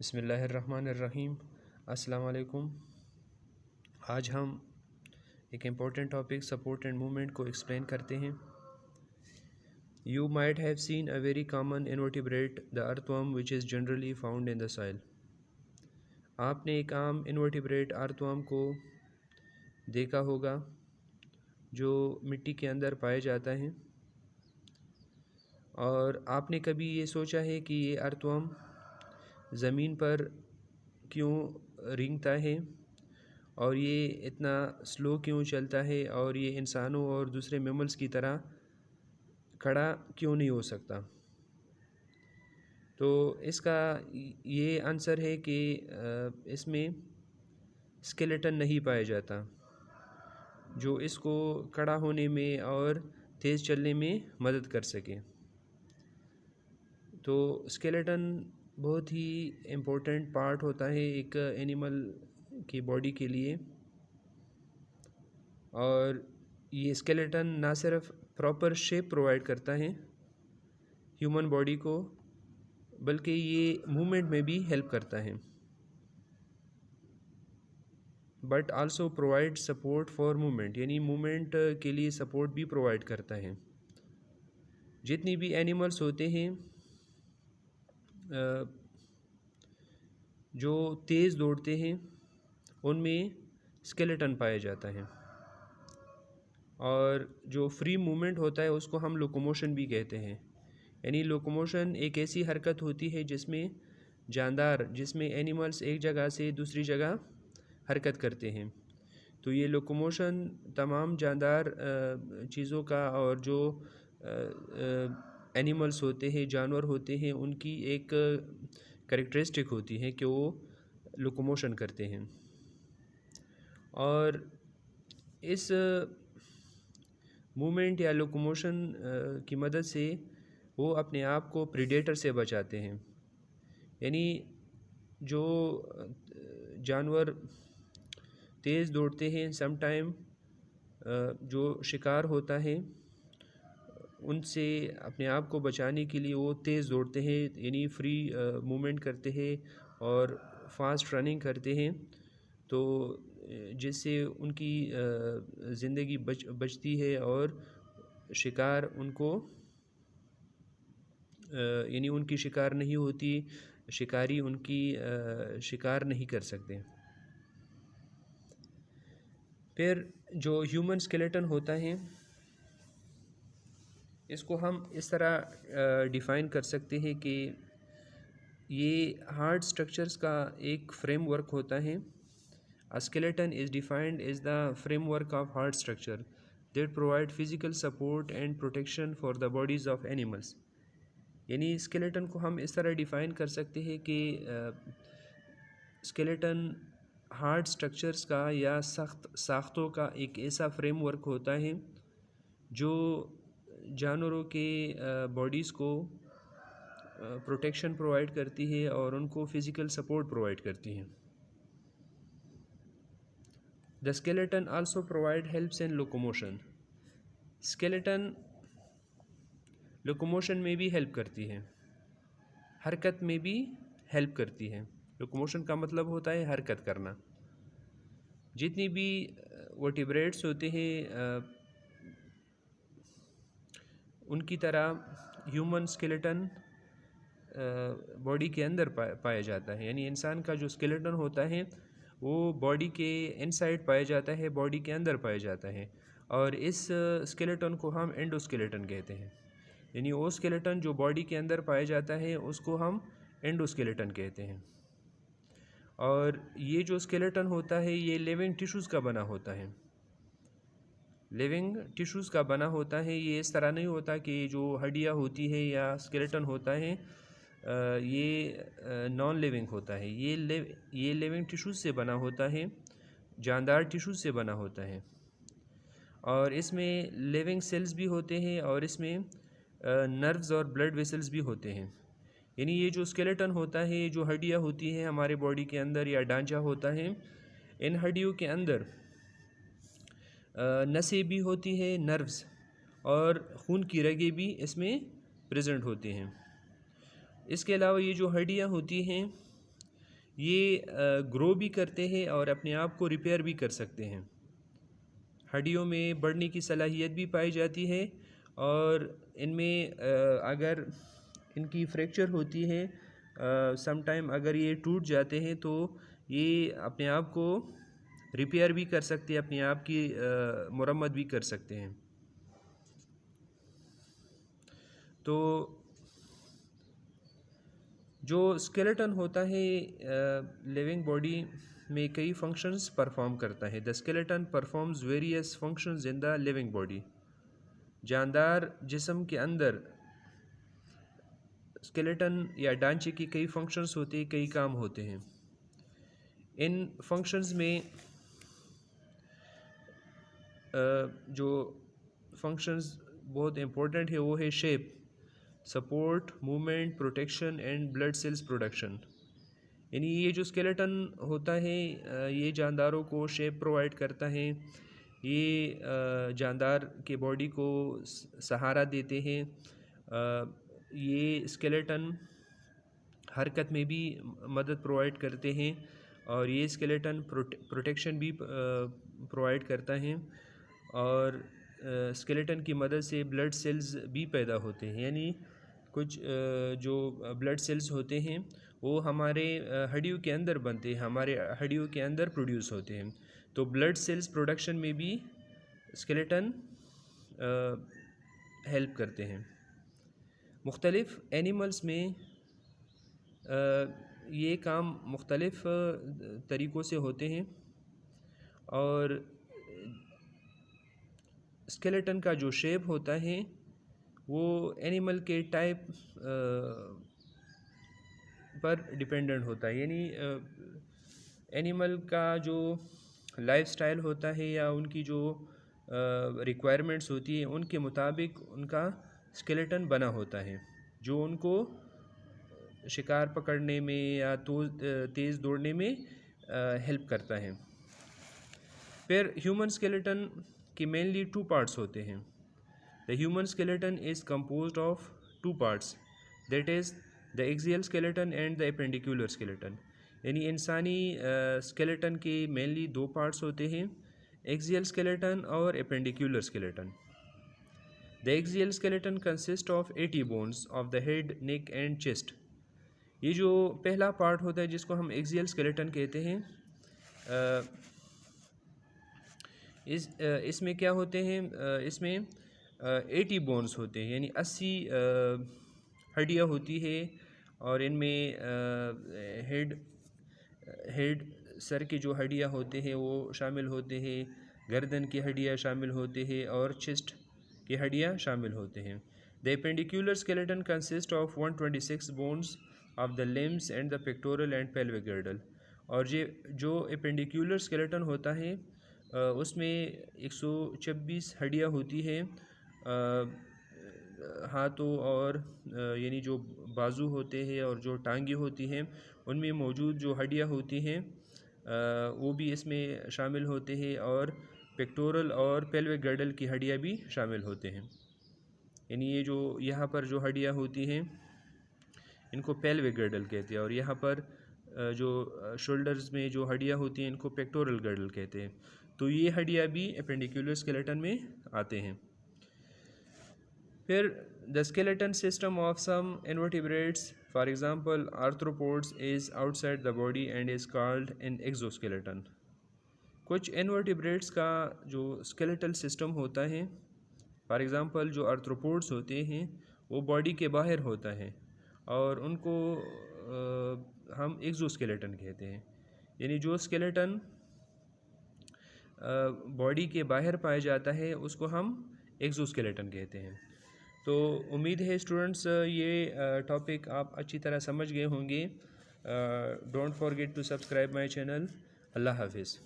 बिस्मिल्लाहिर्रहमानिर्रहीम। अस्सलाम वालेकुम। आज हम एक important topic support and movement को एक्सप्लेन करते हैं। You might have seen a very common invertebrate the earthworm which is generally found in the soil. आपने एक आम इनवर्टिब्रेट अर्थवर्म को देखा होगा जो मिट्टी के अंदर पाया जाता है, और आपने कभी ये सोचा है कि ये अर्थवर्म ज़मीन पर क्यों रेंगता है और ये इतना स्लो क्यों चलता है, और ये इंसानों और दूसरे मैमल्स की तरह खड़ा क्यों नहीं हो सकता? तो इसका ये आंसर है कि इसमें स्केलेटन नहीं पाया जाता जो इसको खड़ा होने में और तेज़ चलने में मदद कर सके। तो स्केलेटन बहुत ही इम्पोर्टेंट पार्ट होता है एक एनिमल की बॉडी के लिए, और ये स्केलेटन ना सिर्फ प्रॉपर शेप प्रोवाइड करता है ह्यूमन बॉडी को, बल्कि ये मूवमेंट में भी हेल्प करता है, but also provide support for movement, यानी मूवमेंट के लिए सपोर्ट भी प्रोवाइड करता है। जितनी भी एनिमल्स होते हैं जो तेज़ दौड़ते हैं उनमें स्केलेटन पाया जाता है, और जो फ्री मूवमेंट होता है उसको हम लोकोमोशन भी कहते हैं। यानी लोकोमोशन एक ऐसी हरकत होती है जिसमें एनिमल्स एक जगह से दूसरी जगह हरकत करते हैं। तो ये लोकोमोशन तमाम जानदार चीज़ों का, और जो एनिमल्स होते हैं, जानवर होते हैं, उनकी एक कैरेक्टरिस्टिक होती है कि वो लोकोमोशन करते हैं, और इस मूवमेंट या लोकोमोशन की मदद से वो अपने आप को प्रीडेटर से बचाते हैं। यानी जो जानवर तेज़ दौड़ते हैं, सम टाइम जो शिकार होता है उनसे अपने आप को बचाने के लिए वो तेज़ दौड़ते हैं, यानी फ्री मूवमेंट करते हैं और फास्ट रनिंग करते हैं, तो जिससे उनकी ज़िंदगी बचती है और शिकार उनको यानी उनकी शिकार नहीं होती, शिकारी उनकी शिकार नहीं कर सकते। फिर जो ह्यूमन स्केलेटन होता है इसको हम इस तरह डिफ़ाइन कर सकते हैं कि ये हार्ड स्ट्रक्चर्स का एक फ्रेमवर्क होता है। A skeleton is defined as the framework of hard structure that provide physical support and protection for the bodies of animals। यानी स्केलेटन को हम इस तरह डिफ़ाइन कर सकते हैं कि स्केलेटन हार्ड स्ट्रक्चर्स का या सख्त साख्तों का एक ऐसा फ्रेमवर्क होता है जो जानवरों के बॉडीज़ को प्रोटेक्शन प्रोवाइड करती है और उनको फ़िज़िकल सपोर्ट प्रोवाइड करती है। The skeleton also provide helps in locomotion। Skeleton locomotion में भी हेल्प करती है, हरकत में भी हेल्प करती है। लोकोमोशन का मतलब होता है हरकत करना। जितनी भी वर्टिब्रेट्स होते हैं उनकी तरह ह्यूमन स्केलेटन बॉडी के अंदर पाया जाता है। यानी इंसान का जो स्केलेटन होता है वो बॉडी के इनसाइड पाया जाता है, बॉडी के अंदर पाया जाता है, और इस स्केलेटन को हम एंडोस्केलेटन कहते हैं। यानी वो स्केलेटन जो बॉडी के अंदर पाया जाता है उसको हम एंडोस्केलेटन कहते हैं। और ये जो स्केलेटन होता है ये लिविंग टिश्यूज़ का बना होता है, लिविंग टिश्यूज़ का बना होता है। ये इस तरह नहीं होता कि जो हड्डियाँ होती है या स्केलेटन होता है ये नॉन लिविंग होता है। ये लिविंग टिश्यूज़ से बना होता है, जानदार टिश्यूज़ से बना होता है, और इसमें लिविंग सेल्स भी होते हैं और इसमें नर्व्स और ब्लड वेसल्स भी होते हैं। यानी ये जो स्केलेटन होता है, जो हड्डियाँ होती हैं हमारे बॉडी के अंदर या ढांचा होता है, इन हड्डियों के अंदर नसें भी होती हैं, नर्व्स, और खून की रगें भी इसमें प्रेजेंट होती हैं। इसके अलावा ये जो हड्डियाँ होती हैं ये ग्रो भी करते हैं और अपने आप को रिपेयर भी कर सकते हैं। हड्डियों में बढ़ने की सलाहियत भी पाई जाती है और इनमें अगर इनकी फ्रैक्चर होती है सम टाइम अगर ये टूट जाते हैं तो ये अपने आप को रिपेयर भी कर सकते हैं, अपने आप की मरम्मत भी कर सकते हैं। तो जो स्केलेटन होता है लिविंग बॉडी में कई फंक्शंस परफॉर्म करता है। The skeleton performs various functions in the living body. जानदार जिस्म के अंदर स्केलेटन या ढांचे की कई फंक्शंस होते हैं, कई काम होते हैं। इन फंक्शंस में जो फंक्शंस बहुत इम्पोर्टेंट है वो है shape, support, movement, protection and blood cells production. यानी ये जो स्केलेटन होता है ये जानदारों को शेप प्रोवाइड करता है, ये जानदार के बॉडी को सहारा देते हैं। ये स्केलेटन हरकत में भी मदद प्रोवाइड करते हैं और ये स्केलेटन प्रोटेक्शन भी प्रोवाइड करता है और स्केलेटन की मदद से ब्लड सेल्स भी पैदा होते हैं। यानी कुछ जो ब्लड सेल्स होते हैं वो हमारे हड्डियों के अंदर बनते हैं, हमारे हड्डियों के अंदर प्रोड्यूस होते हैं। तो ब्लड सेल्स प्रोडक्शन में भी स्केलेटन हेल्प करते हैं। मुख्तलिफ़ एनिमल्स में ये काम मुख्तलिफ़ तरीक़ों से होते हैं और स्केलेटन का जो शेप होता है वो एनिमल के टाइप पर डिपेंडेंट होता है। यानी एनिमल का जो लाइफस्टाइल होता है या उनकी जो रिक्वायरमेंट्स होती है उनके मुताबिक उनका स्केलेटन बना होता है जो उनको शिकार पकड़ने में या तो तेज़ दौड़ने में हेल्प करता है। फिर ह्यूमन स्केलेटन के मेनली 2 पार्ट्स होते हैं। The human skeleton is composed of 2 parts, that is the axial skeleton and the appendicular skeleton. यानी इंसानी स्केलेटन के मेनली 2 पार्ट्स होते हैं, एक्सियल स्केलेटन और appendicular skeleton. The axial skeleton consist of 80 bones of the head, neck and chest. ये जो पहला part होता है जिसको हम एक्सियल स्केलेटन कहते हैं, इसमें क्या होते हैं, इसमें 80 बोन्स होते हैं यानी 80 हड्डियाँ होती है और इनमें हेड सर की जो हड्डियाँ होते हैं वो शामिल होते हैं, गर्दन की हड्डियाँ शामिल होते हैं और चेस्ट की हड्डियाँ शामिल होते हैं। The appendicular skeleton consist of 126 bones of the limbs and the pectoral and pelvic गिर्डल। और ये जो एपेंडिकुलर स्केलेटन होता है उसमें 126 हड्डियाँ होती हैं हाथों और यानी जो बाजू होते हैं और जो टांगें होती हैं उनमें मौजूद जो हड्डियाँ होती हैं वो भी इसमें शामिल होते हैं और पेक्टोरल और पेल्विक गर्डल की हड्डियाँ भी शामिल होते हैं। यानी ये जो यहाँ पर जो हड्डियाँ होती हैं इनको पेल्विक गर्डल कहते हैं और यहाँ पर जो शोल्डर्स में जो हड्डियाँ होती हैं इनको पेक्टोरल गर्डल कहते हैं। तो ये हड्डियाँ भी एपेंडिकुलर स्केलेटन में आते हैं। फिर the skeleton system of some invertebrates for example arthropods is outside the body and is called an exoskeleton. कुछ इनवर्टिब्रेट्स का जो स्केलेटल सिस्टम होता है, फॉर एग्जांपल जो आर्थ्रोपोड्स होते हैं वो बॉडी के बाहर होता है और उनको हम एक्सोस्केलेटन कहते हैं। यानी जो स्केलेटन बॉडी के बाहर पाया जाता है उसको हम एक्सोस्केलेटन कहते हैं। तो उम्मीद है स्टूडेंट्स ये टॉपिक आप अच्छी तरह समझ गए होंगे। Don't forget to subscribe my channel. अल्लाह हाफिज़।